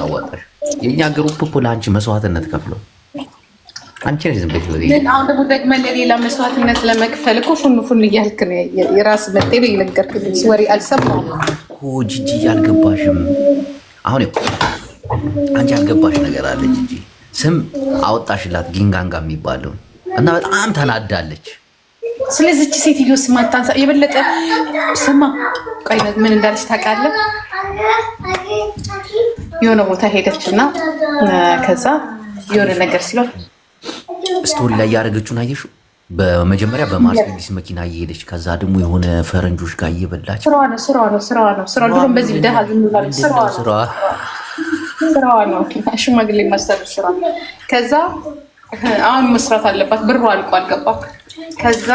አዋጣሽ? የኛ ግሩፕ እኮ ለአንቺ መስዋዕትነት ከፍሎ አንቺ ነሽ ዝም ብለሽ ወዲህ አሁን ደግሞ ደግመህ ለሌላ መስዋዕትነት ለመክፈል እኮ ፉን እያልክ ነው። የራስ መጤ ነው የነገርክልኝ። ወሬ አልሰማሁም እኮ ጂጂ፣ አልገባሽም። አሁን አንቺ ያልገባሽ ነገር አለ። ጂጂ ስም አወጣሽላት ጊንጋንጋ የሚባለው እና በጣም ተናዳለች። ስለዚህች ሴትዮ ስም አታንሳ። የበለጠ ስማ፣ ቆይ ምን እንዳለች ታውቃለህ? የሆነ ቦታ ሄደችና ከዛ የሆነ ነገር ሲሏት ስቶሪ ላይ ያደረገችውን አየሽው? በመጀመሪያ በማርሴዲስ መኪና እየሄደች ከዛ ደግሞ የሆነ ፈረንጆች ጋር እየበላች ስራዋ ነው። ድሮም በዚህ ደሃ ዝም ብላለች። ስራዋ ነው። ሽማግሌ ማስተር ስራ። ከዛ አሁን መስራት አለባት። ብሩ አልቆ አልገባ። ከዛ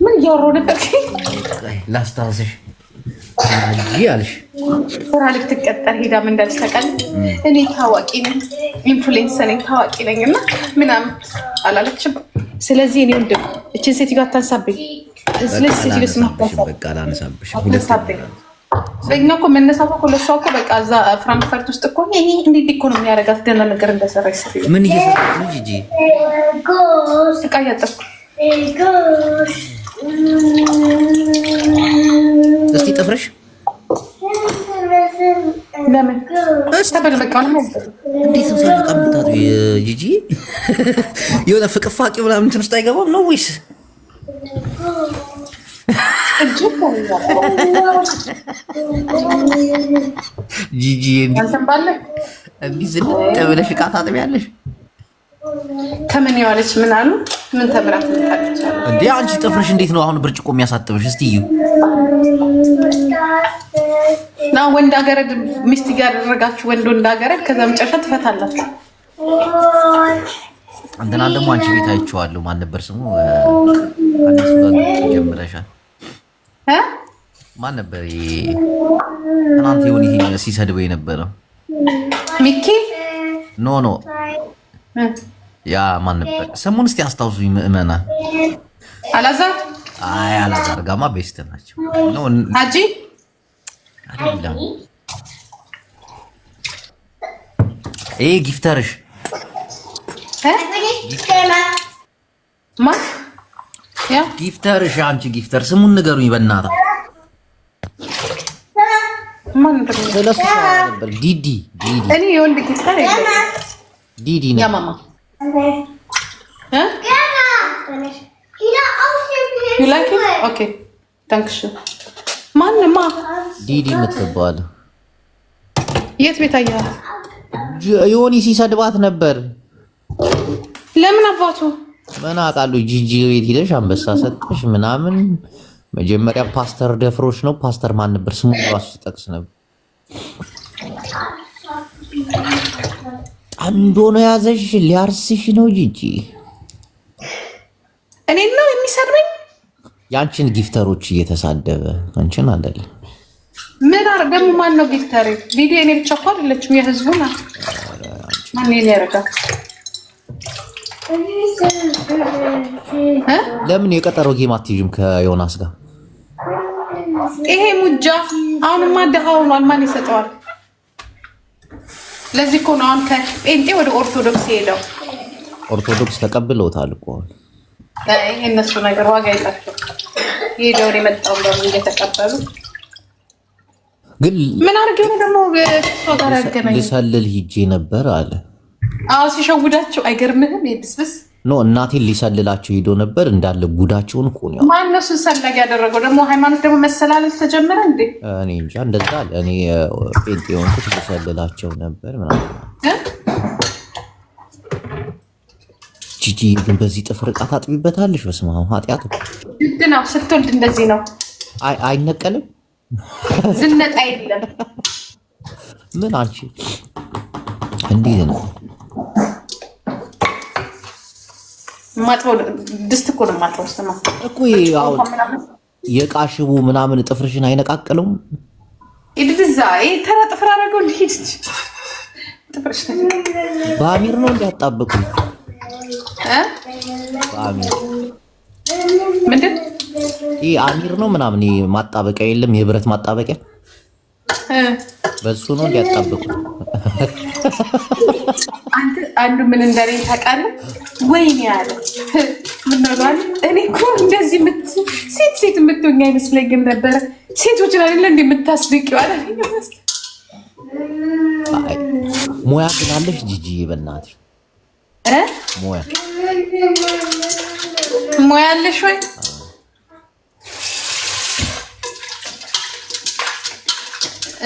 ምን እያወራሁ ነበር? ላስታውስሽ አልሽ ስራ ልትቀጠር ሄዳ ምን እንዳለች ታውቃለች? እኔ ታዋቂ ነኝ፣ ኢንፍሉዌንሰር ነኝ፣ ታዋቂ ነኝ እና ምናምን አላለችም። ስለዚህ እኔ ወንድም እችን ሴትዮ አታንሳብኝ። ስለዚህ ሴትዮ ስማታሳብኝ በእኛ እኮ መነሳቷ እኮ ለእሷ እኮ በቃ እዛ ፍራንክፈርት ውስጥ እኮ ይሄ እንዴት እኮ ነው የሚያደርጋት ደህና ነገር እንደሰራች ሴትዮ። ምን እየሰራች ነው ጂጂ? እቃ እያጠብኩ። እስቲ ጥፍርሽ ለምን ተበል በቃ ነው እንዴት ነው ተቀምጣቱ? ጂጂ የሆነ ፍቅፋቂ ምናምን እንትን ውስጥ አይገባም ነው ወይስ? ጂጂ እንዲህ ዝልጥ ብለሽ ዕቃ ታጥቢያለሽ? ከምን የዋለች ምን አሉ? ምን ተምራት ልታለች እንዴ? አንቺ ጥፍርሽ እንዴት ነው አሁን ብርጭቆ የሚያሳጥብሽ? እስቲ እዩ ና ወንድ አገረድ ሚስት ያደረጋችሁ ወንድ አገረድ ከዛ መጨረሻ ትፈታላችሁ። አንተና ደግሞ አንቺ ቤት አይቼዋለሁ። ማን ነበር ስሙ? አዲስ ጋር ጀምረሻል። ማን ነበር ትናንት ይሁን ይሄ ሲሰድበው የነበረው? ሚኪ ኖ ያ ማን ነበር ስሙን? እስቲ አስታውሱኝ ምእመና። አላዛር? አይ አላዛር ጋማ ቤስት ናቸው። ሀጂ አይደለም ይሄ ጊፍተርሽ ማን? ያ ጊፍተርሽ አንቺ ጊፍተር ስሙን ንገሩኝ በእናትህ። ማን ነበር? ዲዲ። እኔ የወንድ ጊፍተር የለም። ዲዲ ነው። ያ ማማ You like it? Okay. Thanks. ማንማ ዲዲ የምትባል የት ቤት አየህ? ዮኒ ሲሰድባት ነበር። ለምን አባቱ? ምን አውቃለሁ። ጂጂ ቤት ሄደሽ አንበሳ ሰጠሽ ምናምን። መጀመሪያ ፓስተር ደፍሮሽ ነው። ፓስተር ማን ነበር ስሙ? ራሱ ሲጠቅስ ነበር። አንዶ ነው ያዘሽ ሊያርስሽ ነው ጂጂ። እኔ ነው የሚሰድበኝ? ያንቺን ጊፍተሮች እየተሳደበ አንቺን አይደለም። ምን አረ ደግሞ ማን ነው ጊፍተር? ቪዲዮ እኔ ብቻ እኮ አይደለችም የህዝቡ ናት። ማን ነው ያረጋት? ለምን የቀጠሮ ጌም አትይዥም ከዮናስ ጋር? ይሄ ሙጃ አሁንማ ደሃ ሆኗል። ማን ይሰጠዋል? ለዚህ እኮ ነው አሁን ከጴንጤ ወደ ኦርቶዶክስ ሄደው። ኦርቶዶክስ ተቀብለውታል እኮ። ይሄ እነሱ ነገር ዋጋ የላቸው። ሄደው የመጣው ነው እየተቀበሉ። ግን ምን አድርገው ደግሞ እሷ ጋር ያገናኝ? ልሰልል ሂጄ ነበር አለ። አዎ ሲሸውዳቸው አይገርምህም? ይብስብስ ኖ እናቴን ሊሰልላቸው ሄዶ ነበር እንዳለ ጉዳቸውን እኮ ነው። ማን ነው እሱን ሰላጊ ያደረገው? ደግሞ ሃይማኖት ደግሞ መሰላለል ተጀመረ እንዴ? እኔ እንጃ እንደዛ አለ። እኔ ጴንጤውን ልሰልላቸው ነበር ምናምን። ጂጂ ግን በዚህ ጥፍር ዕቃ ታጥቢበታለሽ? በስመ አብ ኃጢአት ግድ ነው። ስትወልድ እንደዚህ ነው። አይነቀልም። ዝነጣ የለም። ምን አንቺ እንዴት ነው ማጥበው? ድስት እኮ ነው ማጥበው። ስማ እኮ ያው የዕቃ ሽቡ ምናምን ጥፍርሽን አይነቃቅለውም? ይድዛ ተራ ጥፍር አደረገው። ልሂድ ጥፍርሽን በአሚር ነው እንዲያጣብቁ በአሚር ምንድን ይሄ አሚር ነው ምናምን ማጣበቂያ የለም? የብረት ማጣበቂያ በሱ ነው እንዲያጣብቁ አንዱ ምን እንደኔ ታውቃለህ? ወይኔ ያለ ምን ነው እኔ እኮ እንደዚህ ሴት የምትሆኝ አይመስለኝም ነበረ። ሴቶችን አይደለ እንደምታስደቂው አለ። ሙያ ግን አለሽ ጂጂ በእናትሽ ሙያ አለሽ ወይ?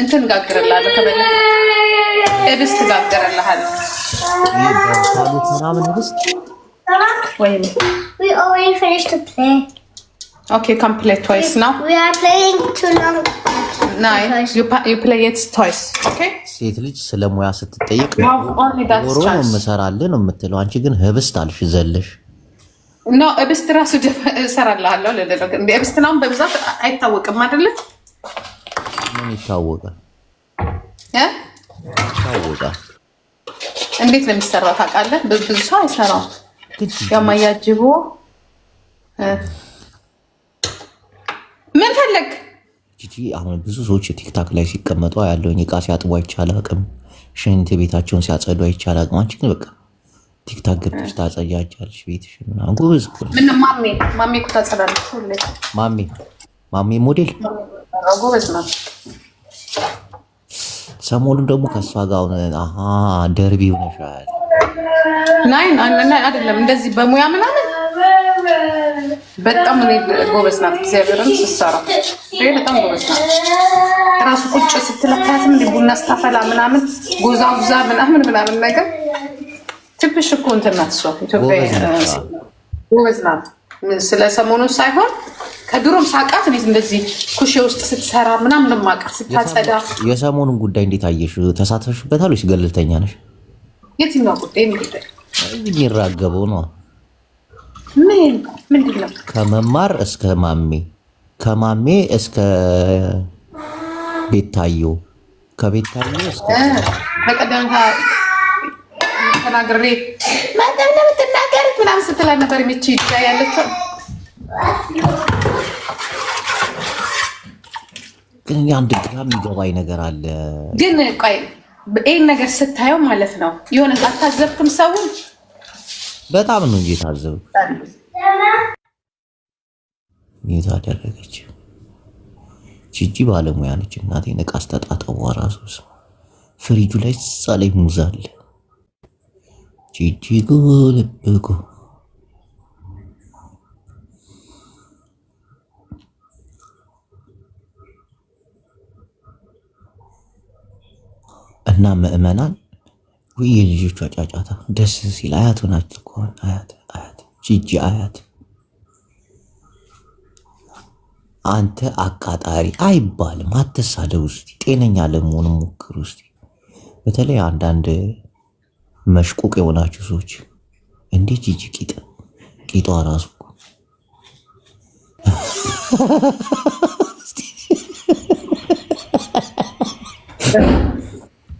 እንትን ጋግርልሃለሁ ከበለ እብስት ጋግርልሃለሁ። ምናምን ህብስት ወይም We already finished the play. Okay, come play twice now. We are playing too long. Nice. You play it twice. Okay? ሴት ልጅ ስለ ሙያ ስትጠይቅ only that ዶሮ ነው የምሰራልህ ነው የምትለው። አንቺ ግን ህብስት አልሽ ዘለሽ። ኖ እብስት ራሱ እሰራልሃለሁ ለደረገ እንደ እብስት ነው በብዛት አይታወቅም አይደለ? ምን ይታወቃል? ይታወቃል። እንዴት ነው የሚሰራው ታውቃለህ? ብዙ ሰው አይሰራው። ያማያጅቦ ምን ፈለግ ጂጂ አሁን ብዙ ሰዎች ቲክታክ ላይ ሲቀመጡ ያለውን ዕቃ ሲያጥቡ አይቻል አቅም ሽንት ቤታቸውን ሲያጸዱ አይቻል አቅም። አንቺ ግን በቃ ቲክታክ ገብተሽ ታጸጃጃለሽ ቤትሽን ምናምን። ጎበዝ እኮ ምን ማሜ እኮ ታጸዳለች ሁሌ። ማሜ ሞዴል ጎበዝ ነው። ሰሞኑን ደግሞ ከሷ ጋር ደርቢ ሆነሻል። ናይን አይደለም እንደዚህ በሙያ ምናምን በጣም ጎበዝ ናት። እግዚአብሔርን ስትሰራ በጣም ጎበዝ ናት። ራሱ ቁጭ ስትለካትም ቡና ስታፈላ ምናምን ጎዛ ምናምን ነገር ትንሽ እኮ እንትን ናት እሷ። ኢትዮጵያ ጎበዝ ናት። ስለ ሰሞኑን ሳይሆን ከድሮም ሳቃት እኔ እንደዚህ ኩሼ ውስጥ ስትሰራ ምናምን ማቃት ስታጸዳ። የሰሞኑን ጉዳይ እንዴት አየሽ? ተሳተፍሽበታል ወይስ ገለልተኛ ነሽ? የትኛው ጉዳይ እንግዲህ ይራገበው ነው። ምንድን ነው? ከመማር እስከ ከማሜ እስከ ቤታዮ ከቤታዮ እስከ በቀደም ተናግሬ ማንም ለምትናገር ምናምን ስትላ ነበር። የሚቺ ያለችው ግን አንድ ግራ የሚገባኝ ነገር አለ። ግን ቆይ ይሄን ነገር ስታየው ማለት ነው የሆነ አታዘብክም? ሰውን በጣም ነው እንጂ ታዘብኩ። ምን ታደረገች? ጂጂ ባለሙያ ነች። እናቴ ነቃ አስተጣጣው ራሱስ ፍሪጁ ላይ ሳላይ ሙዝ አለ። ጂጂ ጎልብጎ እና ምእመናን ወይ የልጆቿ ጫጫታ ደስ ሲል አያት ሆናት እኮ አያት ጂጂ አያት። አንተ አቃጣሪ አይባልም። አትሳደብ ውስጥ ጤነኛ ለመሆን ሞክሩ ውስጥ በተለይ አንዳንድ መሽቁቅ የሆናችሁ ሰዎች እንዴ ጂጂ ቂጧ ራሱ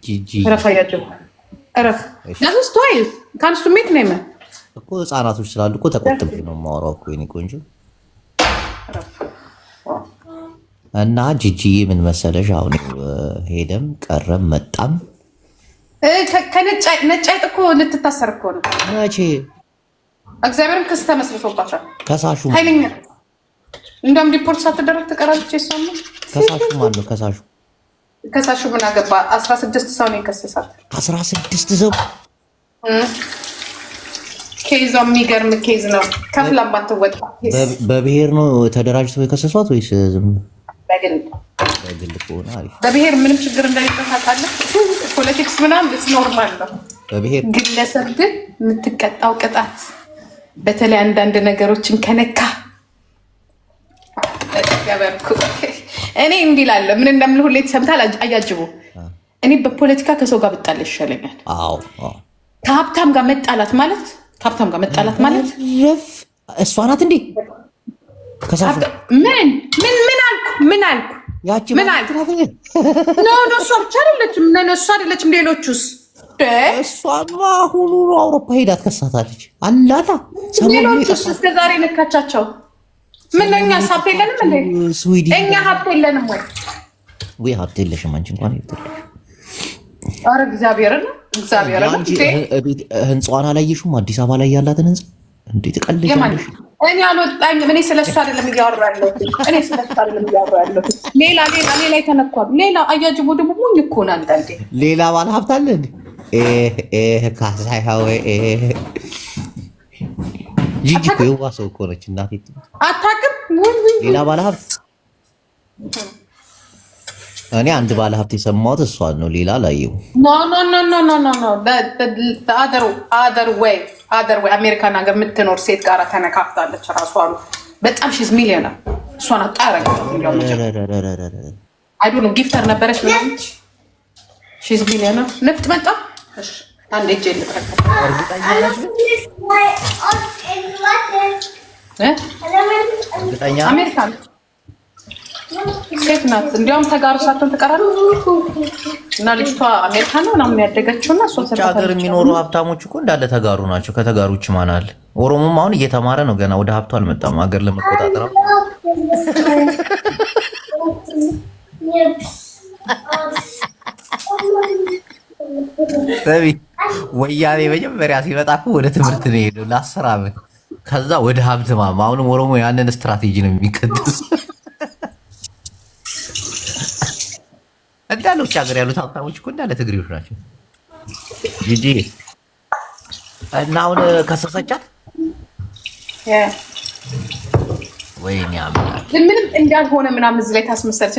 ጂጂ ረፍ ናስ ቶይስ ካንስ ቱ ሜክ ነም እኮ ህፃናቶች ስላሉ እኮ ተቆጥቤ ነው የማወራው እኮ የኔ ቆንጆ። እና ጂጂ ምን መሰለሽ አሁን ሄደም ቀረም መጣም ነጫይጥ እኮ ልትታሰር እኮ ነው። መቼ እግዚአብሔርን ክስ ተመስርቶባታል። ከሳሹ ኃይለኛ እንደውም ሪፖርት ሳትደረግ ትቀራለች። የሰው ከሳሹ ማን ነው? ከሳሹ ምን አገባ? 16 ሰው ነው የከሰሳት። 16 ሰው ኬዝ የሚገርም ኬዝ ነው። ከፍላም ባትወጣ በብሔር ነው ተደራጅተው የከሰሷት ወይስ ዝም በግል ከሆነ አሪፍ። በብሔር ምንም ችግር እንደሌለ ታውቃለህ። ፖለቲክስ ምናምን ኖርማል ነው። በብሔር ግለሰብ ግን የምትቀጣው ቅጣት በተለይ አንዳንድ ነገሮችን ከነካ ገበርኩ። እኔ እንዲህ እላለሁ። ምን እንደምልህ ሁሌ ተሰምታል። አያጅቡ እኔ በፖለቲካ ከሰው ጋር ብጣላ ይሻለኛል። ከሀብታም ጋር መጣላት ማለት እሷ ናት እንዴ? ምን አልኩ? እሷ ብቻ አይደለችም። እሷ አይደለችም። ሌሎቹስ? እሷማ አሁኑ አውሮፓ ሄዳ ትከሳታለች አላታ። ሌሎቹስ እስከዛሬ ነካቻቸው። ምን እኛ ሀብት የለንም እንዴ? እኛ ሀብት የለንም ወይ? ወይ ሀብት የለሽም አንቺ እንኳን ይልጥልሽ። ኧረ እግዚአብሔርን ህንፃዋን አላየሽውም? አዲስ አበባ ላይ ያላትን ህንፃ እንዴት ቀልጃለሽ? እኔ አልወጣኝም። እኔ ስለሱ አይደለም እያወራ ያለሁት። ሌላ የተነኳሉ ሌላ አያጅቦ ደግሞ ሞኝ እኮ ነው አንዳንዴ። ሌላ ባለ ሀብት አለ እንዴ? ካሳይሃው ጂጂ እኮ የዋ ሰው እኮ ነች እናቴ። አታውቅም? ሌላ ባለ ሀብት እኔ አንድ ባለ ሀብት የሰማሁት እሷን ነው። ሌላ ላየው ኖ other way አሜሪካን ሀገር የምትኖር ሴት ጋር ተነካክታለች ራሷ አሉ። በጣም ሺዝ ሚሊዮነር እሷን አጣረገ አይ ዶንት ኖ ጊፍተር ነበረች ምናምን ሺዝ ሚሊዮነር ንፍጥ መጣ። እሺ አንዴ እጄ ልከከ አሜሪካን ሴት ናት። እንዲያውም ተጋሩ ሳትሆን ትቀራለች እና ልጅቷ አሜሪካ ነው ምናምን ያደገችው እና እሷ ሀገር የሚኖሩ ሀብታሞች እኮ እንዳለ ተጋሩ ናቸው። ከተጋሩ ውጭ ማን አለ? ኦሮሞም አሁን እየተማረ ነው፣ ገና ወደ ሀብቱ አልመጣም ሀገር ለመቆጣጠር። ወያኔ መጀመሪያ ሲመጣ እኮ ወደ ትምህርት ነው የሄደው ለ10 ዓመት። ከዛ ወደ ሀብት ማማ። አሁንም ኦሮሞ ያንን ስትራቴጂ ነው የሚከተል። እንዳለ ውጭ ሀገር ያሉት ሀብታሞች እኮ እንዳለ ትግሬዎች ናቸው። ጂጂ እና አሁን ከሰሰቻት ወይኔ አምላክ ምንም እንዳልሆነ ምናምን እዚህ ላይ ታስመሰለች።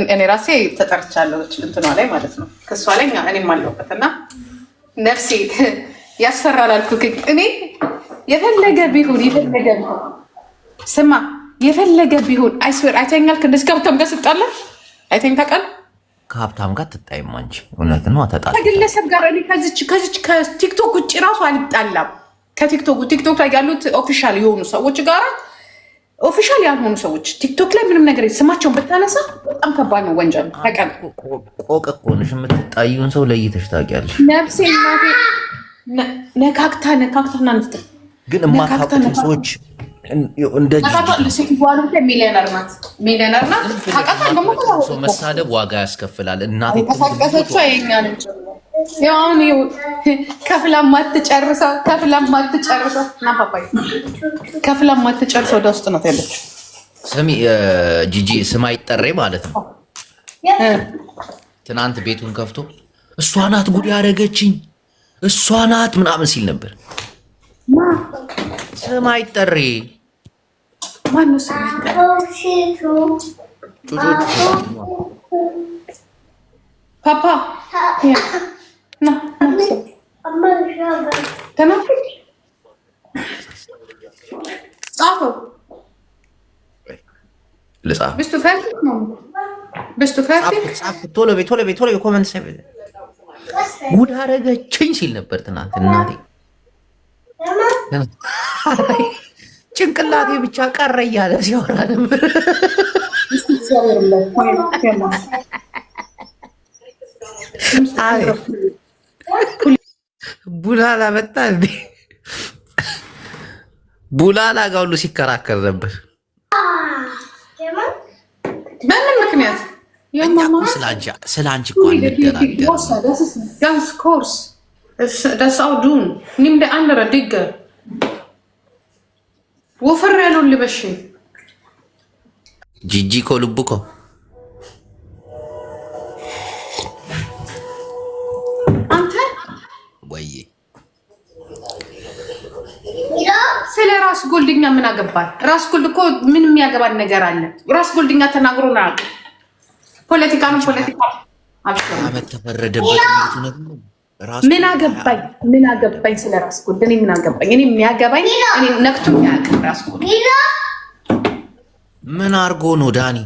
እኔ ራሴ ተጠርቻለሁ እንትኗ ላይ ማለት ነው ከሷ ላይ እኔም አለሁበት እና ነፍሴ ያስፈራል አልኩህ። እኔ የፈለገ ቢሆን ስማ የፈለገ ቢሆን አይስዌር አይተኛል ከእንደዚህ ከሀብታም ጋር ስጣላ አይተኝ ታውቃለህ። ከሀብታም ጋር ትጣይም አንቺ እውነት ነው። ተጣላ ከግለሰብ ጋር እኔ ከዚች ከቲክቶክ ውጭ ራሱ አልጣላም። ቲክቶክ ላይ ያሉት ኦፊሻል የሆኑ ሰዎች ጋር ኦፊሻል ያልሆኑ ሰዎች ቲክቶክ ላይ ምንም ነገር ስማቸውን ብታነሳ በጣም ከባድ ነው፣ ወንጀል ነው። ታውቃለህ። ቆቅ እኮ ነሽ። የምትጣይውን ሰው ለይተሽ ታውቂያለሽ። ነፍሴ ነካክታ ንፍጥ ግን የማታውቁትን ሰዎች ሚሊዮነር ናት። መሳደብ ዋጋ ያስከፍላል። እናቴ አሁን ከፍላ ማትጨርሰው ወደ ውስጥ ናት ያለችው። ስሚ ጂጂ ስም አይጠሬ ማለት ነው። ትናንት ቤቱን ከፍቶ እሷ ናት ጉድ ያደረገችኝ እሷ ናት ምናምን ሲል ነበር። ስም አይጠሬ ማነው? ፓፓ ቶሎ ኮመንት ጉድ አደረገችኝ ሲል ነበር ትናንት። እናቴ ጭንቅላቴ ብቻ ቀረ እያለ ሲሆን ነበር። ቡላላ መጣ እንዴ? ቡላላ ጋር ሁሉ ሲከራከር ነበር። በምን ምክንያት? ስለ አንቺ እኮ አንደራደር ወፈር ያለውን ልበሽ ጂጂ እኮ ልቡ እኮ አንተ ወይ ስለ ራስ ጎልድኛ ምን አገባል? ራስ ጎልድ እኮ ምን የሚያገባን ነገር አለ? ራስ ጎልድኛ ተናግሮ ነው ፖለቲካ ነው። ፖለቲካ አመት ተፈረደበት። ምን አገባኝ ስለ ራስ ጎልድ? እኔ ምን አገባኝ? እኔ የሚያገባኝ እኔ ነክቶ የሚያገባ ራስ ጎልድ ምን አርጎ ነው ዳኒ?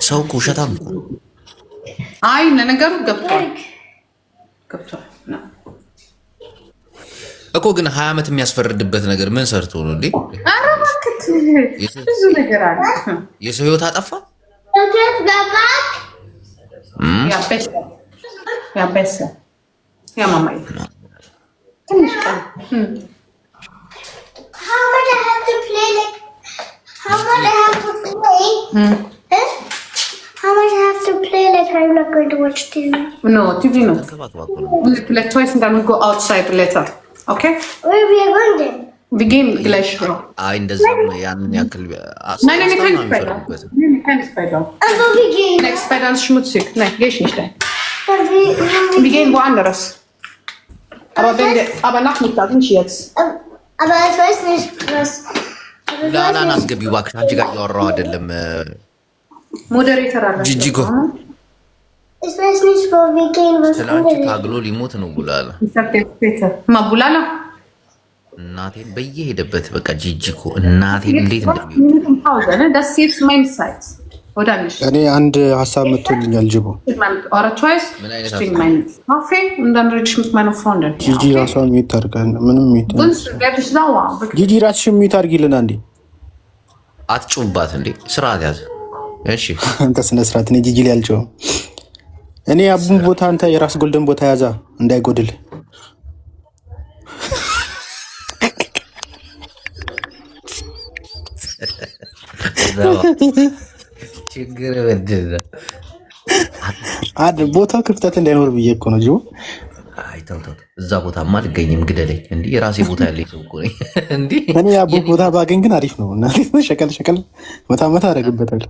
ሰው እኮ ውሸታም እኮ። አይ ለነገሩ ገብቷል እኮ ግን 20 ዓመት የሚያስፈርድበት ነገር ምን ሰርቶ ነው እንዴ? ኧረ እባክህ ብዙ ነገር አለ። የሰው ህይወት አጠፋ። ያ ማማዬ ትንሽ ቀን How much I have to play? to play like I'm not going to watch TV. No, TV no. Let twice and then we go outside later. Okay? Where we are going then? We game English. አይ እንደዛም ያንን ያክል Nein, kein Spider. Nein, kein Spider. Aber wir gehen. Nein, Spider ist schmutzig. Nein, geh ich nicht rein. Wir Wir gehen woanders. Aber Nachmittag, nicht jetzt. Aber ich weiß nicht, was... ላላን አስገቢው እባክሽ አንቺ ጋር እያወራሁ አይደለም ሞዴሬተር አለ ጂጂኮ Ich weiß nicht, wo wir gehen, was ስለአንቺ ታግሎ ሊሞት ነው ቡላላ ማቡላላ እናቴን በየሄደበት በቃ ጂጂኮ እናቴን እንዴት እንደሚወድ እኔ አንድ ሀሳብ መጥቶልኛል ጅቦ ጂጂ ራሷን ሚዩት አድርጋል ምንም ጂጂ ራስሽን ሚዩት አድርጊልን አንዴ አትጩባት እንዴ ስርዓት ያዝ እሺ አንተ ስነ ስርዓት እኔ ጂጂ ላይ አልጮህም እኔ አቡን ቦታ አንተ የራስ ጎልደን ቦታ ያዛ እንዳይጎድል ችግር ወደደ አድ ቦታ ክፍተት እንዳይኖር ብዬ እኮ ነው ጂቦ አይ ተው እዛ ቦታማ አልገኝም ግደለኝ እንዴ የራሴ ቦታ ያለኝ ሰው እኮ ነኝ እንዴ እኔ አቡ ቦታ ባገኝ ግን አሪፍ ነው እና ሸቀል መታ አደርግበታለሁ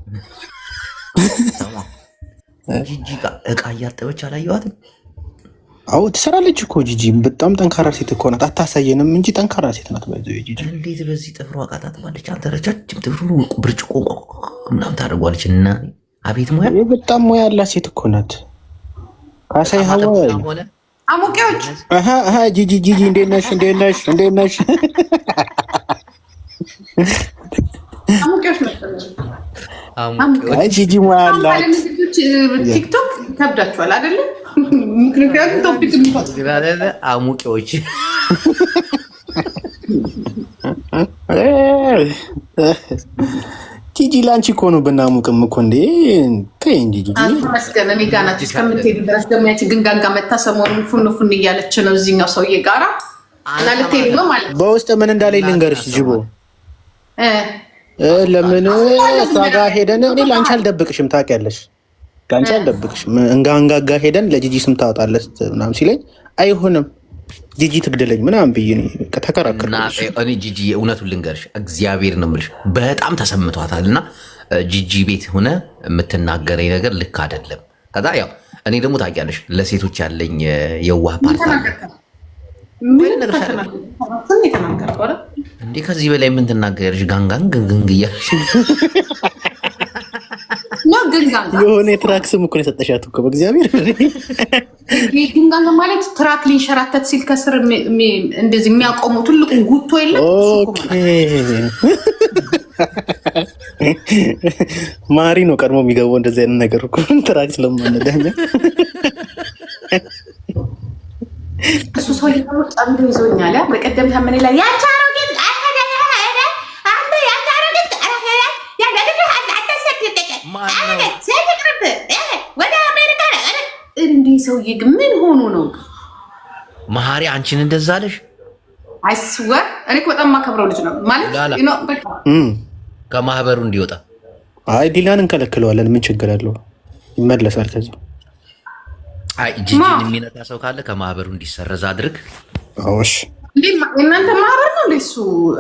ጂጂ እቃ እያጠበች አላየኋትም አዎ ትሰራለች እኮ ጂጂ በጣም ጠንካራ ሴት እኮ ናት አታሳየንም እንጂ ጠንካራ ሴት ናት ባይዘው ጂጂ እንዴት በዚህ ጥፍሯ አቃጣጥባለች አንተ ረጃጅም ጥፍሩ ብርጭቆ ምናምን ታደርጓለች እና አቤት ሙያ በጣም ሙያ ያላት ሴት እኮ ናት ካሳይ ሀዋይ አሞቄዎች አሃ ጂጂ እንዴት ነሽ አሞቄዎች መሰለኝ አይ ጂጂ ሙያ ያላት ቲክቶክ ከብዳችኋል አይደለ ምክንያቱም ቶፒክ ይባላል አሙቄዎች ጂጂ ላንቺ እኮ ነው ብናሙቅም እኮ እንዴ ተይ እንጂ ጂጂ መስገን እኔ ጋር ናችሁ እስከምትሄዱ ድረስ ደግሞ ያቺ ግንጋንጋ መታ ሰሞኑን ፉን እያለች ነው እዚህኛው ሰውዬ ጋራ እና ልትሄዱ ነው ማለት በውስጥ ምን እንዳለኝ ልንገርሽ ጅቦ ለምን እሷ ጋር ሄደን እኔ ላንቺ አልደብቅሽም ታውቂያለሽ ላንቺ አልደብቅሽም እንጋንጋጋ ሄደን ለጂጂ ስም ታወጣለች ምናምን ሲለኝ አይሆንም ጂጂ ትግደለኝ ምናምን ብዬ ነው ተከራከርኩ እኔ ጂጂ እውነቱን ልንገርሽ እግዚአብሔር ነው የምልሽ በጣም ተሰምቷታልና ጂጂ ቤት ሆነ የምትናገረኝ ነገር ልክ አይደለም ከዛ ያው እኔ ደግሞ ታውቂያለሽ ለሴቶች ያለኝ የዋህ ፓርት እንዴ ከዚህ በላይ ምን ትናገሪያለሽ ጋንጋን ግንግንግ እያልሽ የሆነ የትራክ ስም እኮ ነው የሰጠሻት እኮ በእግዚአብሔር ግንጋንጋ ማለት ትራክ ሊንሸራተት ሲል ከስር እንደዚህ የሚያቆሙ ትልቁ ጉቶ የለም ኦኬ ማሪ ነው ቀድሞ የሚገባው እንደዚህ አይነት ነገር እኮ ትራክ ስለማንደኛ እሱ ሰው ጨምዶ ይዞኛል በቀደም ታመኔ ላይ ያቻሮጌት ወደ አሜሪካ እንዴ ሰውዬ ግን ምን ሆኖ ነው መሀሪ አንቺን እንደዛ አለሽ አይስወር እኔ በጣም ማከብረው ልጅ ነው ማለት ነው ከማህበሩ እንዲወጣ አይ ዲላን እንከለክለዋለን ምን ችግር አለው ይመለሳል ከዚህ አይ ጂጂን የሚነካ ሰው ካለ ከማህበሩ እንዲሰረዝ አድርግ አዎሽ እናንተ ማህበር ነው ለሱ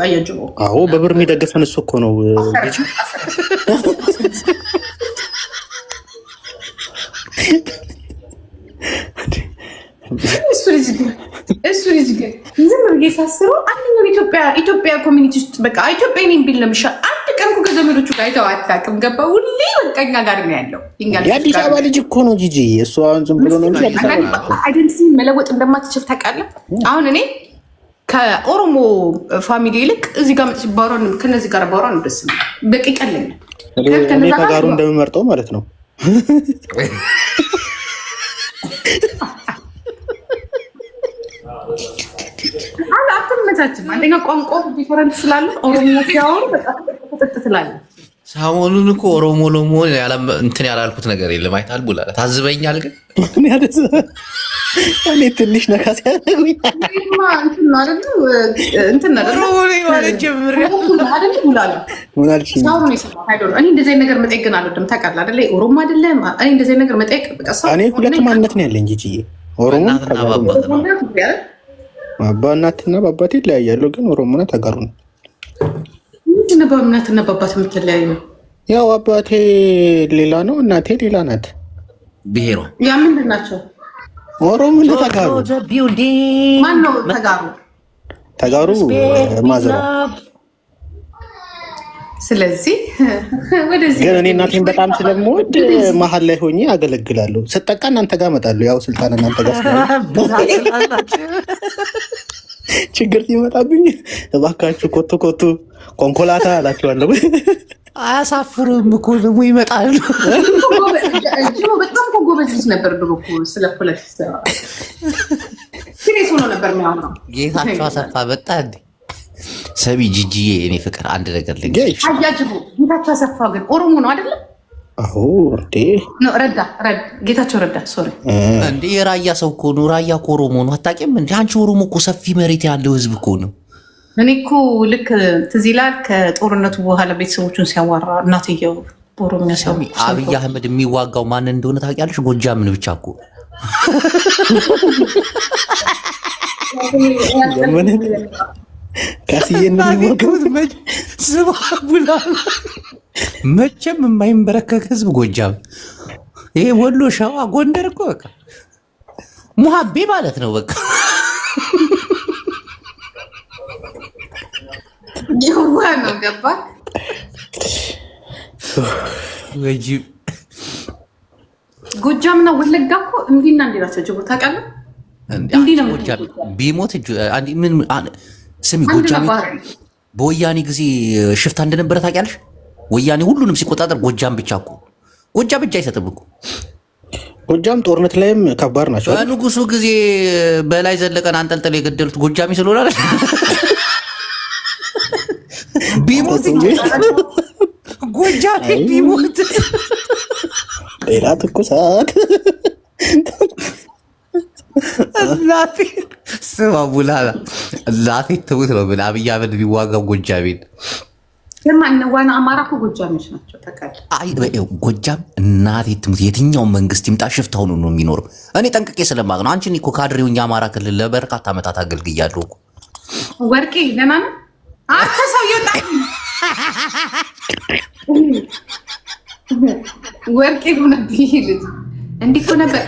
አያጅቦ አዎ በብር የሚደገፈን እሱ እኮ ነው እሱ ልጅ ግን ዝም ብዬ ሳስበው አንደኛው ኢትዮጵያ ኮሚኒቲ ውስጥ በቃ ኢትዮጵያ ነኝ ቢል ለምሻ አንድ ቀን እኮ ከዘመዶቹ ጋር አይተው አታውቅም ገባ ሁሌ በቃኛ ጋር ነው ያለው የአዲስ አበባ ልጅ እኮ ነው ጂጂ እሱ አሁን ዝም ብሎ ነው እንጂ አይደንቲቲ መለወጥ እንደማትችል ታውቃለህ አሁን እኔ ከኦሮሞ ፋሚሊ ይልቅ እዚህ ጋር መጥቼ ባወራን ከነዚህ ጋር ባወራን ደስ ነው በቃ ይቀለኝ እኔ ከጋሩ እንደምመርጠው ማለት ነው አትመቻችም አንደኛ ቋንቋ ዲፈረንት ስላለ ኦሮሞ ሲያወሩ በጣም ተጥተላል ሰሞኑን እኮ ኦሮሞ ሎሞ እንትን ያላልኩት ነገር የለም። አይታል ቡላላ ታዝበኛል። ግን እኔ ትንሽ ነካ ሲያደርጉኝ እኔ ሁለት ማንነት ነው ያለኝ ጂጂዬ። ኦሮሞ በእናትና በአባቴ ይለያያሉ፣ ግን ኦሮሞና ተጋሩ ነው። ምንድን ነው በእናትና በአባት የምትለያዩ? ያው አባቴ ሌላ ነው፣ እናቴ ሌላ ናት። ብሔሯ ያ ምንድን ናቸው? ኦሮሞ እና ተጋሩ። ማን ነው ተጋሩ? ተጋሩ ማዘሯ። ስለዚህ ግን እኔ እናቴን በጣም ስለምወድ መሀል ላይ ሆኜ አገለግላለሁ። ስጠቃ እናንተ ጋር እመጣለሁ። ያው ስልጣን እናንተ ጋር ችግር ሲመጣብኝ እባካችሁ ኮቱ ኮቱ ኮንኮላታ አላችኋለሁ። አያሳፍርም እኮ ደግሞ ይመጣሉ። በጣም ጎበዝ ልጅ ነበር ድሮ እኮ ስለ ፖለቲክስ ሲሪየስ ሆኖ ነበር የሚያወራው። ጌታቸው አሰፋ በጣ እንዴ ሰቢ ጂጂዬ፣ እኔ ፍቅር አንድ ነገር ልንገርሽ። አያጅቡ ጌታቸው አሰፋ ግን ኦሮሞ ነው አይደለም? አዎ እንዴ ነው ጌታቸው ረዳ ሶሪ እንዴ የራያ ሰው እኮ ነው። ራያ እኮ ኦሮሞ ነው። አታውቂም እንዴ አንቺ? ኦሮሞ እኮ ሰፊ መሬት ያለው ህዝብ እኮ ነው። እኔ እኮ ልክ ትዝ ይላል ከጦርነቱ በኋላ ቤተሰቦቹን ሲያዋራ እናትየው በኦሮሚያ ሲያው አብይ አህመድ የሚዋጋው ማን እንደሆነ ታውቂያለሽ? ጎጃምን ብቻ እኮ መቼም የማይንበረከክ ህዝብ ጎጃም። ይሄ ወሎ፣ ሸዋ፣ ጎንደር እኮ በቃ ሙሀቤ ማለት ነው። በቃ ጀዋ ነው ገባ ወጂ ጎጃምና ወለጋ እኮ እንዲና እንዲላቸው ጅቦ ታውቃለህ? እንዲ ነው ቢሞት ምን ስሚ፣ ጎጃም በወያኔ ጊዜ ሽፍታ እንደነበረ ታውቂያለሽ? ወያኔ ሁሉንም ሲቆጣጠር ጎጃም ብቻ እኮ ጎጃም ብቻ አይሰጥም እኮ። ጎጃም ጦርነት ላይም ከባድ ናቸው። በንጉሱ ጊዜ በላይ ዘለቀን አንጠልጥለው የገደሉት ጎጃሚ ስለሆነ አይደል? ቢሞት ጎጃም ቢሞት ሌላ ትኩሳት ላፊ ስማ ቡላላ ላፊ ትሙት ነው ብላ አብይ አህመድ ቢዋጋው ጎጃሜን ዋና አማራ እኮ ጎጃሞች ናቸው። ታውቃለህ? ጎጃም እናቴ ትሙት የትኛው መንግስት ይምጣ ሽፍታው ነው የሚኖረው። እኔ ጠንቅቄ ስለማቅ ነው። አንቺን እኮ ካድሬውኛ አማራ ክልል ለበርካታ ዓመታት አገልግያለሁ እኮ። ወርቄ ደህና ነው። አንተ ሰው ይወጣ ወርቄ ሆነ ቢል እንዲህ እኮ ነበር።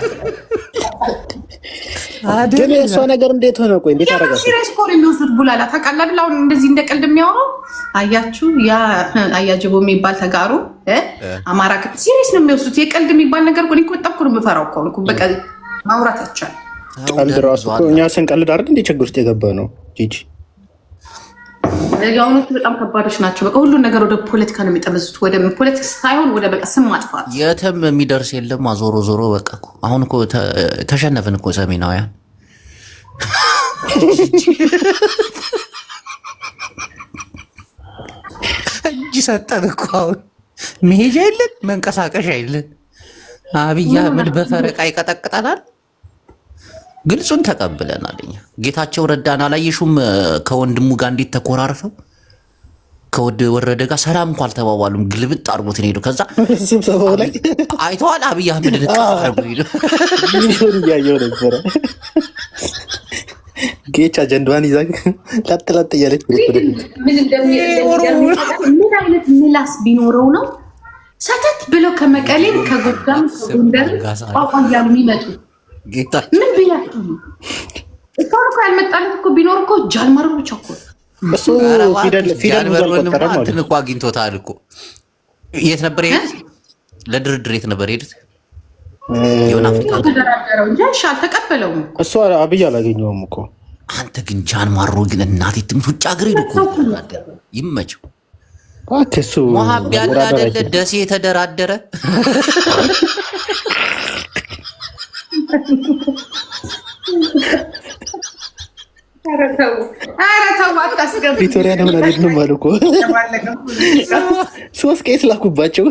ግን የእሷ ነገር እንዴት ሆነ? ቆይ እንዴት አደረጋችሁ? ሲሪየስ ኮር የሚወስዱት ቡላላ ታውቃለህ አይደል? አሁን እንደዚህ እንደ ቀልድ የሚያወራው አያችሁ። ያ አያጅቦ የሚባል ተጋሩ አማራ ክልል ሲሪየስ ነው የሚወስዱት። የቀልድ የሚባል ነገር እኮ እኔ በጣም እኮ ነው የምፈራው እኮ በቃ ማውራት አይቻልም። ቀልድ ራሱ እኮ እኛ ስንቀልድ አይደል እንደ ችግር ውስጥ የገባ ነው ጂጂ። የአሁኖቹ በጣም ከባዶች ናቸው። በቃ ሁሉን ነገር ወደ ፖለቲካ ነው የሚጠመዙት። ወደ ፖለቲክስ ሳይሆን ወደ በቃ ስም ማጥፋት። የትም የሚደርስ የለም። ዞሮ ዞሮ በቃ አሁን እኮ ተሸነፍን እኮ ሰሜናውያን። እጅ ሰጠን እኮ አሁን መሄጃ የለን መንቀሳቀሻ የለን። አብይ አህመድ በፈረቃ ይቀጠቅጠናል። ግልጹን ተቀብለናል። እኛ ጌታቸው ረዳን አላየሹም? ከወንድሙ ጋር እንዴት ተኮራርፈው ከወደ ወረደ ጋር ሰላም እንኳን አልተባባሉም። ግልብጥ አድርጎት ነው ሄዱ። ከዛ ስብሰባው ላይ አይተዋል። አብይ አህመድ ልትቀርቡ ሄዱ። ምን እያየው ነበረ? ጌች አጀንዳዋን ይዛ ላጥላጥ እያለች ምን አይነት ምላስ ቢኖረው ነው ሰተት ብለው ከመቀሌም ከጎጃም ከጎንደር ቋቋ እያሉ የሚመጡ ምን ብያችሁ ነው? እስካሁን እኮ ያልመጣለት እኮ ቢኖር እኮ ጃልማሮ ብቻ እኮ እሱ ፊደል እኮ አግኝቶታል እኮ። የት ነበር የሄዱት? ለድርድር የት ነበር የሄዱት? የሆነ አፍሪካ ተደራደረው እንጂ አልተቀበለውም እሱ። አብይ አላገኘውም እኮ። አንተ ግን ጃልማሮ ግን እናቴ ትምት ውጭ ሀገር ሄዱ እኮ። ይመቸው እሱ መሀብ ያለ አይደለ ደሴ የተደራደረ ኧረ ተው ኧረ ተው አታስገቡ። ቪቶሪያ ለምን አይደለም አሉ እኮ 3 ቄስ ላኩባቸው።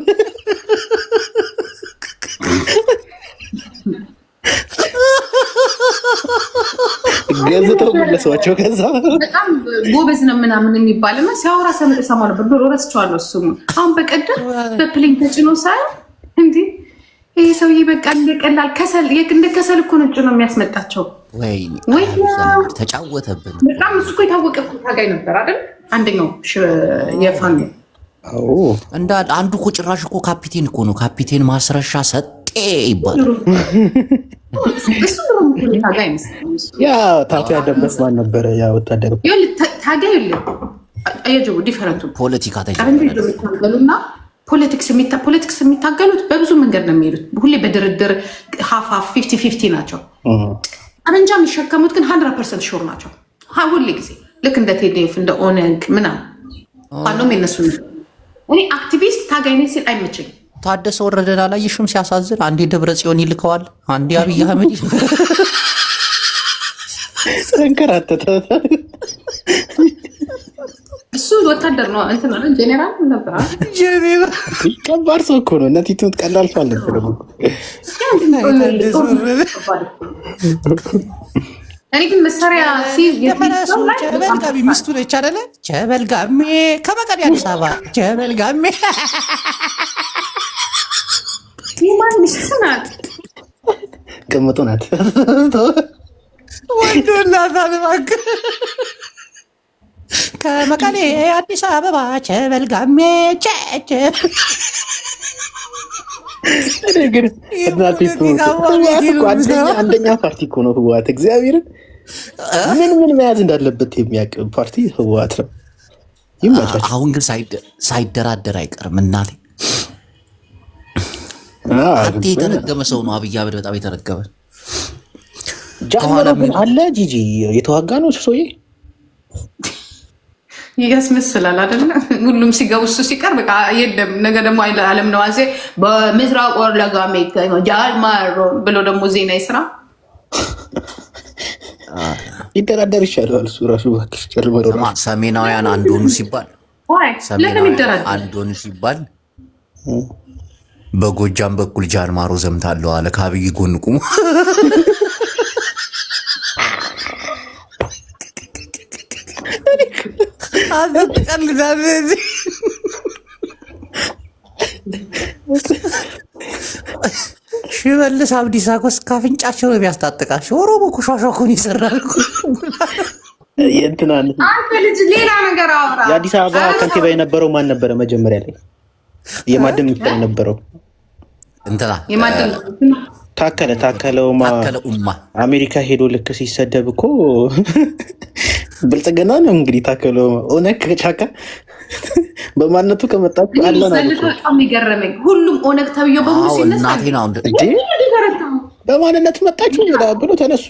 ገዝተው መለሷቸው። ከዛ በጣም ጎበዝ ነው ምናምን የሚባልና ሲያወራ ሰማ ነበር። ዶሮ ረስቸዋለሁ። እሱም አሁን በቀደም በፕሌን ተጭኖ ሳይ እንዴ ይሄ ሰውዬ በቃ እንደቀላል ከሰል እንደ ከሰል እኮ ነጭ ነው የሚያስመጣቸው። ወይ ተጫወተብን። በጣም እሱ እኮ የታወቀ ታጋይ ነበር አይደል? አንደኛው የፋኖ እንደ አንዱ እኮ ጭራሽ እኮ ካፒቴን እኮ ነው። ካፒቴን ማስረሻ ሰጤ ይባላል። እሱ ነው ታጋይ መስሎኝ። ያ ታቱ ያደረስ ማን ነበረ? ያ ወታደር ታጋይ ይል አየጆ ዲፈረንቱ ፖለቲካ ተጀመረና ፖለቲክስ የሚታገሉት በብዙ መንገድ ነው የሚሄዱት። ሁሌ በድርድር ሀፍ 50-50 ናቸው። ጠመንጃ የሚሸከሙት ግን 100% ሹር ናቸው። ሁሌ ጊዜ ልክ እንደ ቴዴፍ እንደ ኦነግ ምናምን ባሎም የነሱ እኔ አክቲቪስት ታጋይ ነኝ ሲል አይመቸኝ። ታደሰ ወረደን አላየሽም? ሲያሳዝን አንዴ ደብረ ጽዮን ይልከዋል፣ አንዴ አብይ አህመድ ሰንከራተተ። እሱ ወታደር ነው እንትን ነው ጄኔራል ነበር። ከባድ ሰው እኮ ነው። እናቲቱን ቀላል ሰው አልነበረም። እኔ ግን መሳሪያ ቸበልጋሚ ሚስቱ ነች አይደለ? ቸበልጋሜ ከመቀሌ አዲስ አበባ ቸበልጋሜ ማን ሚስት ናት? ቅምጡ ናት። ወንዶና ታልባክ ከመቀሌ አዲስ አበባ ቸበልጋሜ ቸቸ ግን እናቲቱ አንደኛ ፓርቲ እኮ ነው ህወሓት። እግዚአብሔርን ምን መያዝ እንዳለበት የሚያውቅ ፓርቲ ህወሓት ነው። ይመቻል። አሁን ግን ሳይደራደር አይቀርም። እናቴ አንተ የተረገመ ሰው ነው አብይ አህመድ፣ በጣም የተረገመ ጃንመሮ ግን አለ። ጂጂ የተዋጋ ነው ሰውዬ ያስመስላል አይደለ? ሁሉም ሲገቡ እሱ ሲቀር በቃ የለም። ነገ ደግሞ አለም ነዋሴ በምስራቅ ወለጋ ጃልማሮ ብሎ ደግሞ ዜና ይስራ ይደራደር ይሻላል። እሱ ራሱ እባክሽ ጃልማሮ ሰሜናውያን አንድ ሆኑ ሲባል አንድ ሆኑ ሲባል በጎጃም በኩል ጃልማሮ ዘምታለሁ አለ። ከአብይ ጎን ቁሙ። ሽመልስ አብዲሳ እኮ እስከ አፍንጫቸው ነው የሚያስታጥቃቸው። ኦሮሞ ኮሻሻኮን ይሰራል። አንተ ልጅ ሌላ ነገር አውራ። የአዲስ አበባ ከንቲባ የነበረው ማን ነበረ? መጀመሪያ ላይ የማዕድን ሚኒስትር የነበረው እንትና ታከለ ኡማ አሜሪካ ሄዶ ልክ ሲሰደብ እኮ ብልጽግና ነው እንግዲህ ታከለ ኦነግ ጫካ በማንነቱ ከመጣች አለና በጣም ይገረመኝ። ሁሉም ኦነግ ተብዮ በሙሉ ሲነሳ በማንነቱ መጣችሁ ብሎ ተነሱ።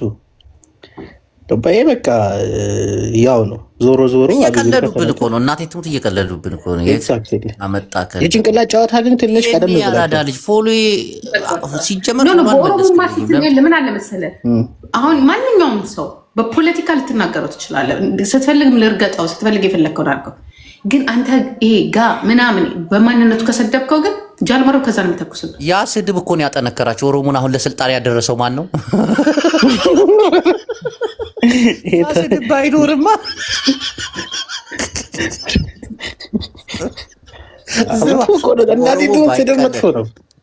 ዶባዬ በቃ ያው ነው። ዞሮ እየቀለዱብን እኮ ነው። እናቴ ትሙት እየቀለዱብን እኮ ነው። አመጣከ የጭንቅላት ጨዋታ ግን ትንሽ ቀደም ብላ ልጅ ፎሎ ሲጀመር ምን አለ መሰለህ፣ አሁን ማንኛውም ሰው በፖለቲካ ልትናገረው ትችላለህ። ስትፈልግም ልርገጠው፣ ስትፈልግ የፈለግከውን አድርገው። ግን አንተ ይሄ ጋ ምናምን በማንነቱ ከሰደብከው ግን ጃልማሮ ከዛ ነው የሚተኩስብህ። ያ ስድብ እኮ ነው ያጠነከራቸው። ኦሮሞን አሁን ለስልጣን ያደረሰው ማን ነው? ስድብ አይኖርማ።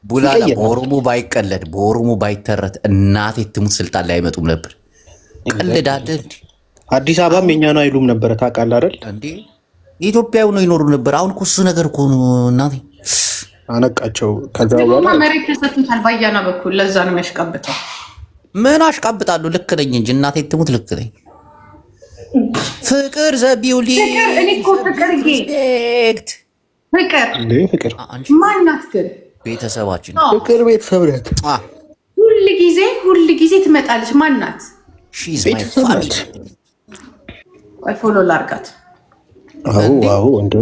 ቡላላ በኦሮሞ ባይቀለድ በኦሮሞ ባይተረት እናቴ ትሙት ስልጣን ላይ አይመጡም ነበር። ቀልዳለህ እንዲ አዲስ አበባም የኛ ነው አይሉም ነበረ። ታውቃለህ አይደል እንዴ? ኢትዮጵያዊ ነው ይኖሩ ነበር። አሁን እኮ እሱ ነገር እኮ ነው እናቴ አነቃቸው። ከዛ በኋላ መሬት ተሰጥቷል ባያና በኩል ለዛ ነው የሚያሽቃብጠው። ምን አሽቃብጣለሁ? ልክ ነኝ እንጂ እናቴ ትሙት ልክ ነኝ። ፍቅር ዘቢውሊ እኔ እኮ ፍቅር ማናት ግን ቤተሰባችን ፍቅር ቤተሰብ ናት። ሁል ጊዜ ትመጣለች። ማናት? ሺዝ ማይ ፋሚሊ። ፎሎ ላርጋት። አዎ እንዴ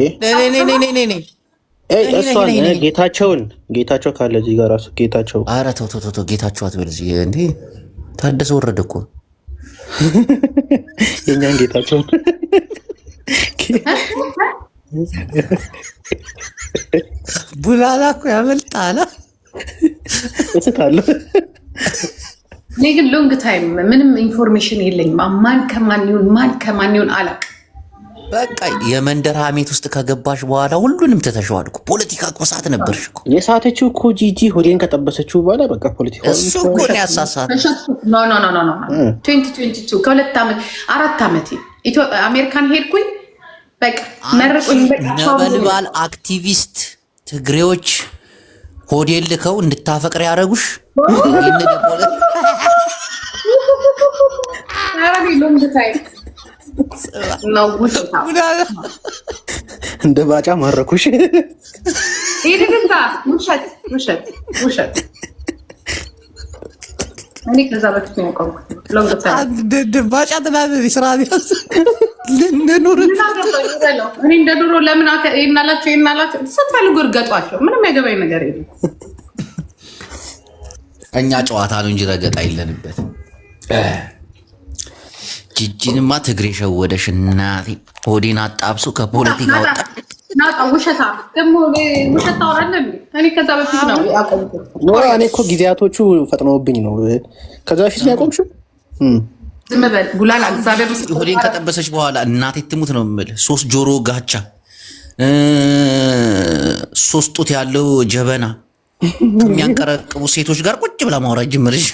እሷን ጌታቸው ካለ እዚህ ጋር ራሱ ጌታቸው። ኧረ ተው ጌታቸው አትበል እዚህ እንዴ። ታደሰ ወረደ እኮ የእኛን ጌታቸው ቡላላ እኮ ያመልጣል። እስካለሁ እኔ ግን ሎንግ ታይም ምንም ኢንፎርሜሽን የለኝም። ማን ከማን ይሁን አላውቅም። በቃ የመንደር ሀሜት ውስጥ ከገባሽ በኋላ ሁሉንም ትተሽዋል እኮ። ፖለቲካ እኮ ሰዓት ነበርሽ እኮ። የሳተችው እኮ ጂጂ ሆዴን ከጠበሰችው በኋላ በቃ ፖለቲካ እሱ እኮ ነው ያሳሳት። ኖ 2022 ከሁለት ዓመት 4 ዓመት አሜሪካን ሄድኩኝ። በቃ መረቁኝ። ነበልባል አክቲቪስት ትግሬዎች ሆዴን ልከው እንድታፈቅር ያደረጉሽ እንደ ባጫ ማረኩሽ። ውሸት። እኔ ከዛ በፊት ነው ያቆምኩት። ባጫ ትላለህ ስራ ልንኑር እኔ እንደ ድሮ ለምን ይናላቸው ስትፈልጉ እርገጧቸው። ምንም ያገባኝ ነገር የለም። እኛ ጨዋታ ነው እንጂ ረገጣ የለንበት። ጂጂንማ ትግሬ ሸወደሽ እናቴ። ሆዴን አጣብሶ ከፖለቲካ ወጣ። ውሸታ ደግሞ ውሸት ታወራለህ። እኔ ከዛ በፊት ነው ያቆምኩት። እኔ እኮ ጊዜያቶቹ ፈጥነውብኝ ነው። ከዛ በፊት ነው ያቆምሽው? ዝም በል ቡላላ። እግዚአብሔር ሆዴን ከጠበሰች በኋላ እናቴ ትሙት ነው የምልህ። 3 ጆሮ ጋቻ፣ 3 ጡት ያለው ጀበና ከሚያንቀረቅቡ ሴቶች ጋር ቁጭ ብላ ማውራት ጀመረች።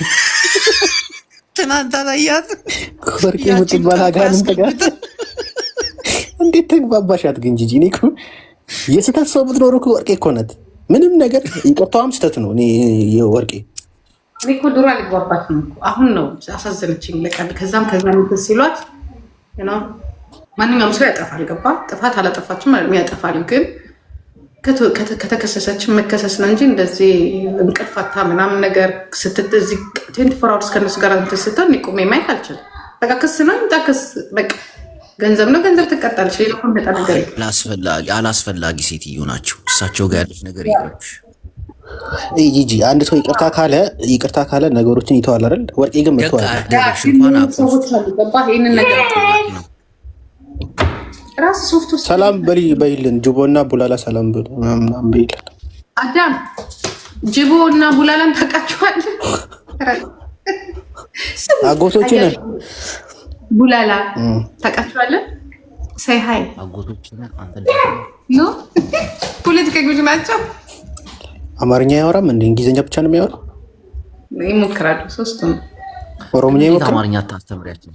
ትናንት አላያት ወርቄ የምትባል አጋንንት ጋር እንዴት ተግባባሻት ግን ጂጂ? እኔ እኮ የስተት ሰው ብትኖሩ እኮ ወርቄ እኮ ናት። ምንም ነገር ይቅርታዋም ስተት ነው። እኔ ወርቄ እኮ ድሮ አልግባባትም እኮ አሁን ነው አሳዘነችኝ። ከዛም ሲሏት ማንኛውም ሰው ያጠፋል። ገባ ጥፋት አላጠፋችም ያጠፋል። ግን ከተከሰሰችን መከሰስ ነው እንጂ እንደዚህ እንቅልፋታ ምናምን ነገር ስትዚህ 24 hours ከነሱ ጋር እንትን ስትሆን ቁሜ ማየት አልችልም። በቃ ክስ ነው ይምጣ ክስ። በቃ ገንዘብ ነው ገንዘብ ትቀጣለች። ሌላ መጣ ነገር አላስፈላጊ ሴትዮ ናቸው። እሳቸው ጋር ያለች ነገር ይቀርሽ። ጂጂ አንድ ሰው ይቅርታ ካለ ነገሮችን ይተዋል አይደል? ወርቄ ግን መተዋል። ሰዎች አሉ ገባ ይሄንን ነገር ራስ ሶፍቱ ሰላም በይልን ጅቦና ቡላላ ሰላም ምናምን በይልን። አዳም ጅቦና ቡላላን ታውቃቸዋለህ? አጎቶቹ ነን። ቡላላ ታውቃቸዋለህ? ሳይ ሃይ አጎቶቹ ነን። አንተ ኖ ፖለቲከኞች ናቸው። አማርኛ ያወራም እንደ እንግሊዝኛ ብቻ ነው የሚያወራው? ይሞክራሉ ሶስቱም። ኦሮምኛ ይሞክራል። አማርኛ ታስተምሪያቸው።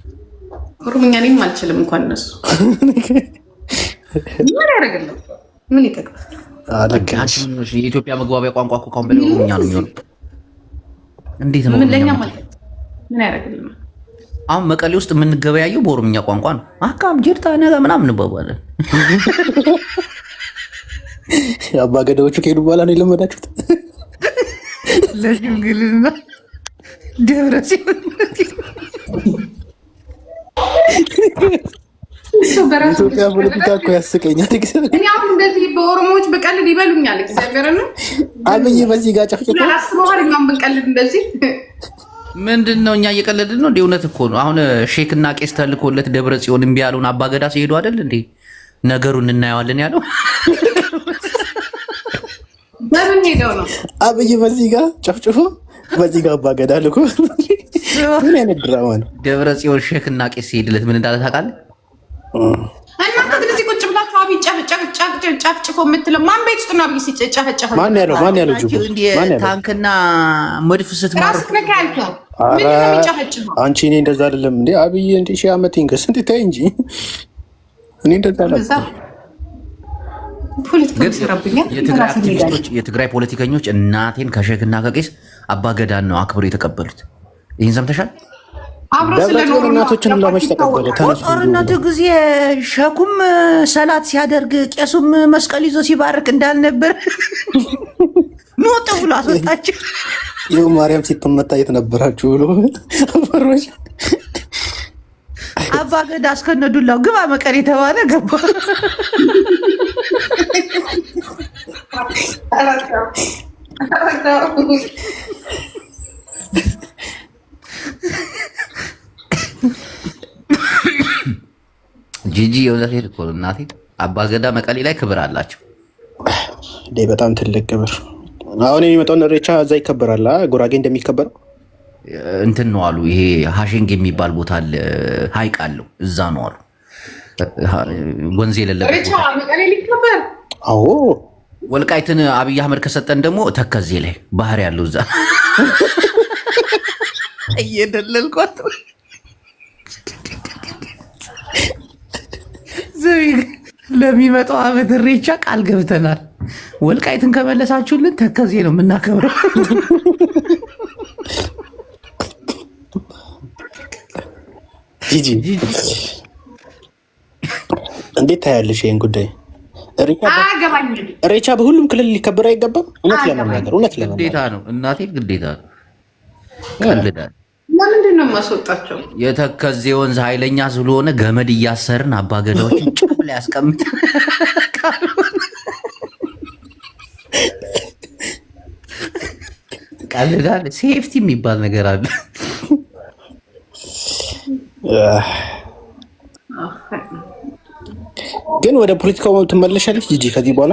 ኦሮምኛ እኔም አልችልም እንኳን እነሱ። ምን ያደርግልህ? ምን ይጠቅማል? የኢትዮጵያ መግባቢያ ቋንቋ እኮ ካሁን በላይ ኦሮምኛ ነው የሚሆነው። እንዴት ነው? ምን ለኛ ማለት ምን ያደርግልህ? አሁን መቀሌ ውስጥ የምንገበያየው በኦሮምኛ ቋንቋ ነው። አካም ጅርታ ነገ ምናምን እንባባለን። አባ ገዳዎቹ ከሄዱ በኋላ ነው የለመዳችሁት? ለሽምግልና ደብረ ሲሆን ኢትዮጵያ ፖለቲካ እኮ ያስቀኛል። እኔ አሁን እንደዚህ በኦሮሞዎች በቀልድ ይበሉኛል። እግዚአብሔር ነው አብይ በዚህ ጋር ጨፍጭፎ አስበዋልኛም በቀልድ እንደዚህ ምንድን ነው? እኛ እየቀለድን ነው እንዴ? እውነት እኮ ነው። አሁን ሼክና ቄስ ተልኮለት ደብረ ጽዮን እምቢ ያለውን አባገዳ ሲሄዱ አይደል እንዴ ነገሩን እናየዋለን ያለው? በምን ሄደው ነው አብይ በዚህ ጋር ጨፍጭፎ በዚህ ጋር አባገዳ ልኮ? ምን አይነት ድራማ ነው? ደብረ ጽዮን ሼክና ቄስ ሲሄድለት ምን እንዳለ ታውቃለህ? እናንተ ግን እዚህ ቁጭ ብላችሁ አብይ ጨፍጭፎ የምትለው ማን ቤት ውስጥ ነው? አብይ ሲጨፈጨፍ ማን ያለው? ታንክና መድፍ ስትማር አንቺ እኔ እንደዛ አይደለም እንዴ አብይ እንዴ ሺህ ዓመት ይንገስ እንዴ ታይ እንጂ እኔ እንደዛ አይደለም። የትግራይ ፖለቲከኞች እናቴን ከሼክና ከቄስ አባገዳን ነው አክብሮ የተቀበሉት። ይህን ሰምተሻል? ደብረጽዮን እናቶችን ለመች ተቀበለ? ጦርነቱ ጊዜ ሸኩም ሰላት ሲያደርግ ቄሱም መስቀል ይዞ ሲባርክ እንዳልነበር ኖጥ ብሎ አስወጣቸው። ይኸው ማርያም ስትመታ የት ነበራችሁ ብሎ አፈሮች አባገዳ አስከነዱላው ግባ መቀሌ የተባለ ገባ። ጂጂ የእውነቴን እኮ ነው እናቴ። አባገዳ መቀሌ ላይ ክብር አላቸው። በጣም ትልቅ ክብር። አሁን የሚመጣውን ኢሬቻ እዛ ይከበራል። ጉራጌ እንደሚከበረው እንትን ነው አሉ። ይሄ ሀሸንግ የሚባል ቦታ አለ፣ ሀይቅ አለው፣ እዛ ነው አሉ። ወንዝ የሌለበት ኢሬቻ መቀሌ ሊከበር። አዎ ወልቃይትን አብይ አህመድ ከሰጠን ደግሞ ተከዜ ላይ ባህር ያለው እዛ እየደለልኳት ለሚመጣው ዓመት ኢሬቻ ቃል ገብተናል። ወልቃይትን ከመለሳችሁልን ተከዜ ነው የምናከብረው። ጂጂ እንዴት ታያለሽ ይህን ጉዳይ? ኢሬቻ በሁሉም ክልል ሊከበር አይገባም? እውነት ለመናገር ግዴታ ነው እናቴ፣ ግዴታ ነው። ቀልዳል። ለምንድን ነው የማስወጣቸው? የተከዜ ወንዝ ኃይለኛ ስለሆነ ገመድ እያሰርን አባገዳዎችን ጭፍ ላይ ያስቀምጥ። ቀልዳል። ሴፍቲ የሚባል ነገር አለ። ግን ወደ ፖለቲካው ትመለሻለች ጂጂ ከዚህ በኋላ?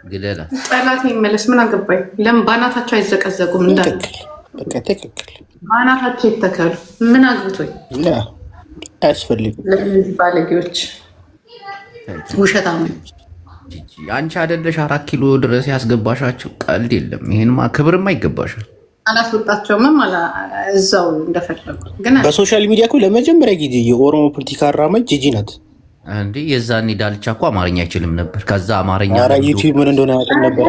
ግደላ ጠላት ይመለስ፣ ምን አገባኝ? ለምን ባናታቸው አይዘቀዘቁም? እንዳለ ትክክል፣ ባናታቸው ይተከሉ። ምን አግብቶኝ? አያስፈልግም። ለእነዚህ ባለጌዎች ውሸታሞች። አንቺ አይደለሽ 4 ኪሎ ድረስ ያስገባሻቸው? ቀልድ የለም። ይሄንማ ክብርማ ይገባሻል። አላስወጣቸውም እዛው እንደፈለጉ። ግን በሶሻል ሚዲያ እኮ ለመጀመሪያ ጊዜ የኦሮሞ ፖለቲካ አራማጅ ጂጂ ናት። እንዴ የዛኔ ዳልቻ እኮ አማርኛ አይችልም ነበር። ከዛ አማርኛ ዩቲዩብ ምን እንደሆነ ያውቅም ነበር።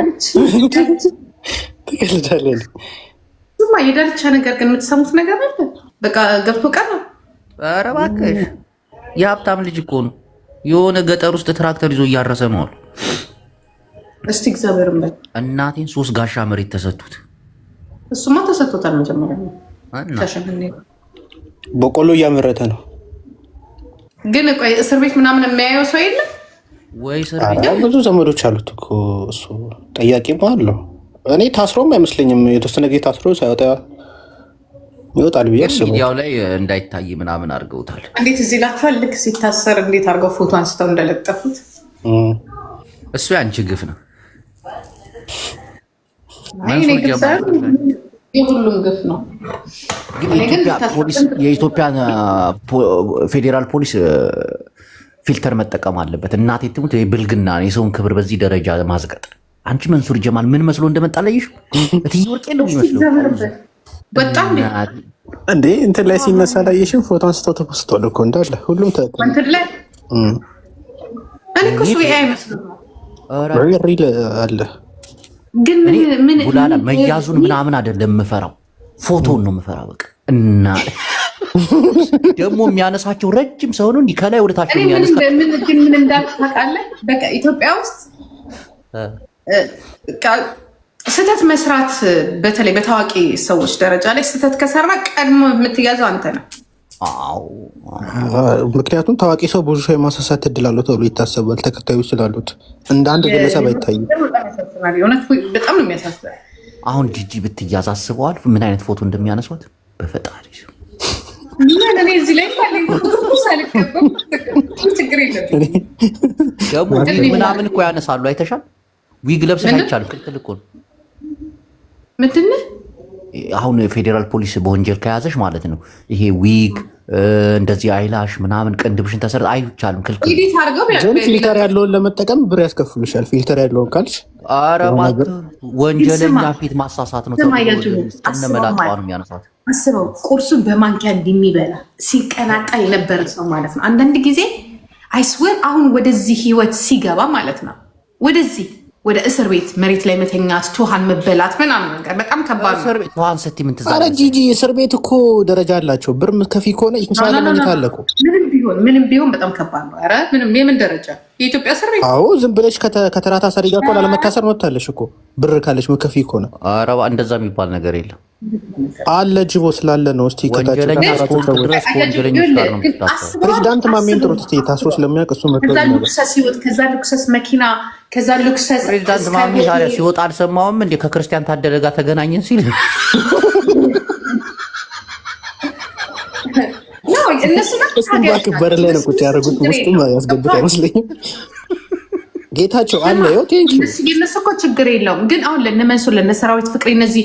ትቀልዳለህ። የዳልቻ ነገር ግን የምትሰሙት ነገር አለ። በቃ ገብቶ ቀረ። ኧረ እባክሽ የሀብታም ልጅ እኮ ነው። የሆነ ገጠር ውስጥ ትራክተር ይዞ እያረሰ ነው አሉ። እስቲ እግዚአብሔርን በል። እናቴን 3 ጋሻ መሬት ተሰጡት። እሱማ ተሰጥቶታል። መጀመሪያ በቆሎ እያመረተ ነው። ግን ቆይ እስር ቤት ምናምን የሚያየው ሰው የለም ወይ? እስር ቤት ብዙ ዘመዶች አሉት እኮ እሱ ጠያቂም አለው። እኔ ታስሮም አይመስለኝም። የተወሰነ ጊዜ ታስሮ ሳይወጣ ይወጣል ብዬ አስባለሁ። ሚዲያው ላይ እንዳይታይ ምናምን አድርገውታል። እንዴት እዚህ ላችኋል። ልክ ሲታሰር እንዴት አድርገው ፎቶ አንስተው እንደለጠፉት። እሱ ያንቺ ግፍ ነው። የሁሉም ግፍ ነው። የኢትዮጵያ ፌዴራል ፖሊስ ፊልተር መጠቀም አለበት። እናቴ ትሙት ብልግና የሰውን ክብር በዚህ ደረጃ ማዝቀጥ። አንቺ መንሱር ጀማል ምን መስሎ እንደመጣ ለይሽ እትዬ ወርቄ ነው የሚመስለው። በጣም እንዴ እንትን ላይ ሲነሳ ላየሽም ፎቶ አንስተው ተፖስቷል እኮ እንዳለ ሁሉም እንትን ላይ እኔ እኮ ሰው አይመስልም ሪል አለ። ግን ምን ቡላላ መያዙን ምናምን አይደለም የምፈራው፣ ፎቶን ነው የምፈራው። በቃ እና ደግሞ የሚያነሳቸው ረጅም ሰው ነው። ከላይ ወደ ታች የሚያነሳ ምን እንዳታውቃለህ። በቃ ኢትዮጵያ ውስጥ ስህተት መስራት በተለይ በታዋቂ ሰዎች ደረጃ ላይ ስህተት ከሰራ ቀድሞ የምትያዘው አንተ ነው። ምክንያቱም ታዋቂ ሰው ብዙ ሰው የማሳሳት እድል አለው ተብሎ ይታሰባል። ተከታዮች ስላሉት እንደ አንድ ግለሰብ አይታይም። በጣም ነው የሚያሳስበው። አሁን ጂጂ ብትያዝ አስበዋል ምን አይነት ፎቶ እንደሚያነሷት? በፈጣሪ እዚህ ላይ ደግሞ ምናምን እኮ ያነሳሉ። አይተሻል? ዊግ ለብሰሽ አይቻልም። ክልክል እኮ ነው። ምንድን ነው አሁን ፌዴራል ፖሊስ በወንጀል ከያዘሽ ማለት ነው ይሄ ዊግ እንደዚህ አይላሽ ምናምን ቅንድብሽን ተሰርጥ አይቻልም። ክልክል። ግን ፊልተር ያለውን ለመጠቀም ብር ያስከፍሉሻል። ፊልተር ያለውን ካልሽ ኧረ እባክህ ወንጀለኛ ፊት ማሳሳት ነው። ተነመላጣ ነው የሚያነሳት። አስበው ቁርሱን በማንኪያ እንደሚበላ ሲቀናቃ የነበረ ሰው ማለት ነው። አንዳንድ ጊዜ አይስወር አሁን ወደዚህ ህይወት ሲገባ ማለት ነው ወደዚህ ወደ እስር ቤት መሬት ላይ መተኛት፣ ትኋን መበላት ምናምን ነገር በጣም ከባድ ነው። እስር ቤት ትኋን ስትይ ምን ትዛለች? ኧረ ጂጂ እስር ቤት እኮ ደረጃ አላቸው። ብር ከፊ ከሆነ ይቻላል ማለት አለ እኮ። ምንም ቢሆን በጣም ከባድ ነው። ኧረ ምንም የምን ደረጃ የኢትዮጵያ እስር ቤት? አዎ ዝም ብለሽ ከተራ ታሳሪ ጋር እኮ ላለመታሰር መብታለሽ እኮ ብር ካለሽ መከፊ ከሆነ። ኧረ እንደዛ የሚባል ነገር የለም አለ ጅቦ ስላለ ነው። እስቲ ወንጀለኛ ድረስ ወንጀለኞች ጋር ነው የምትታሰረው። ፕሬዚዳንት ማሜን ጥሩት እስቲ ታስሮ ስለሚያውቅ እሱ ከዛ ሉክሰስ ህይወት፣ ከዛ ሉክሰስ መኪና፣ ከዛ ሉክሰስ ፕሬዚዳንት ማሜ ታዲያ ሲወጣ አልሰማውም እንዴ? ከክርስቲያን ታደለ ጋር ተገናኘን ሲል እነሱ በር ላይ ነው ቁጭ ያደረጉት። ውስጡም ያስገቡት አይመስለኝም። ጌታቸው አለ። የእነሱ እኮ ችግር የለውም። ግን አሁን ለእነ መንሱር ለእነ ሰራዊት ፍቅሬ እነዚህ